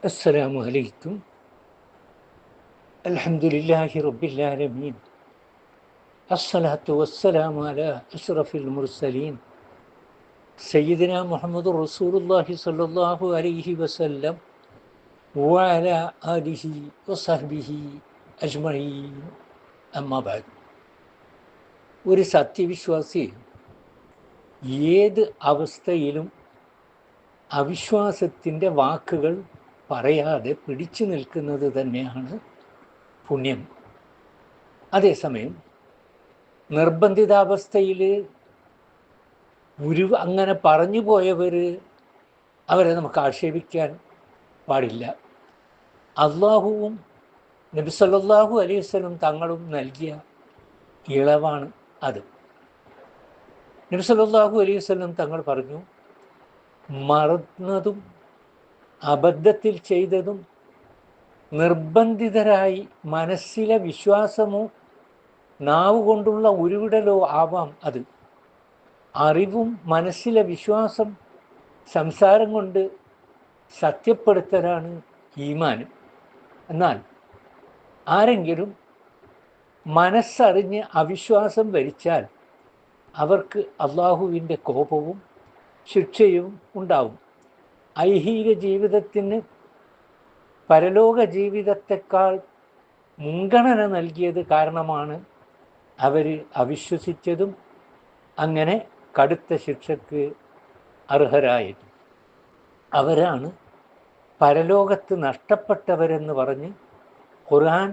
السلام عليكم. الحمد لله رب العالمين. الصلاة والسلام على أشرف المرسلين سيدنا محمد رسول الله صلى الله عليه وسلم وعلى آله وصحبه أجمعين. أما بعد. ഒരു സത്യവിശ്വാസി ഏത് അവസ്ഥയിലും അവിശ്വാസത്തിൻ്റെ വാക്കുകൾ പറയാതെ പിടിച്ചു നിൽക്കുന്നത് തന്നെയാണ് പുണ്യം. അതേസമയം നിർബന്ധിതാവസ്ഥയിൽ അങ്ങനെ പറഞ്ഞു പോയവർ, അവരെ നമുക്ക് ആക്ഷേപിക്കാൻ പാടില്ല. അള്ളാഹുവും നബി സല്ലല്ലാഹു അലൈഹി വസല്ലം തങ്ങളും നൽകിയ ഇളവാണ് അത്. നബി സല്ലല്ലാഹു അലൈഹി വസല്ലം തങ്ങൾ പറഞ്ഞു, മറന്നതും അബദ്ധത്തിൽ ചെയ്തതും നിർബന്ധിതരായി മനസ്സിലെ വിശ്വാസമോ നാവ് കൊണ്ടുള്ള ഉരുവിടലോ ആവാം അത്. അറിവും മനസ്സിലെ വിശ്വാസം സംസാരം കൊണ്ട് സത്യപ്പെടുത്തലാണ് ഈമാൻ. എന്നാൽ ആരെങ്കിലും മനസ്സറിഞ്ഞ് അവിശ്വാസം വരിച്ചാൽ അവർക്ക് അള്ളാഹുവിൻ്റെ കോപവും ശിക്ഷയും ഉണ്ടാവും. ഐഹിക ജീവിതത്തിന് പരലോക ജീവിതത്തെക്കാൾ മുൻഗണന നൽകിയത് കാരണമാണ് അവർ അവിശ്വസിച്ചതും അങ്ങനെ കടുത്ത ശിക്ഷയ്ക്ക് അർഹരായത്. അവരാണ് പരലോകത്ത് നഷ്ടപ്പെട്ടവരെന്ന് പറഞ്ഞ് ഖുർആൻ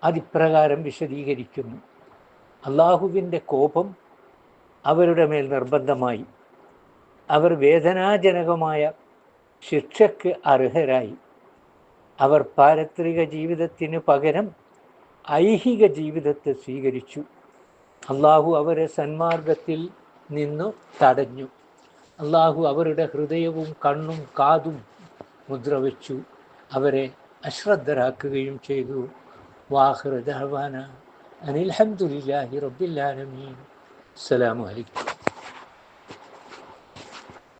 അതിപ്രകാരം വിശദീകരിക്കുന്നു. അള്ളാഹുവിൻ്റെ കോപം അവരുടെ മേൽ നിർബന്ധമായി. അവർ വേദനാജനകമായ ശിക്ഷയ്ക്ക് അർഹരായി. അവർ പാരത്രിക ജീവിതത്തിന് പകരം ഐഹിക ജീവിതത്തെ സ്വീകരിച്ചു. അള്ളാഹു അവരെ സന്മാർഗത്തിൽ നിന്നു തടഞ്ഞു. അള്ളാഹു അവരുടെ ഹൃദയവും കണ്ണും കാതും മുദ്രവെച്ചു. അവരെ അശ്രദ്ധരാക്കുകയും ചെയ്തു. വാഖിറു ദഅ്വാനാ അനിൽ ഹംദുലില്ലാഹി റബ്ബിൽ ആലമീൻ. അസ്സലാമു അലൈക്കും.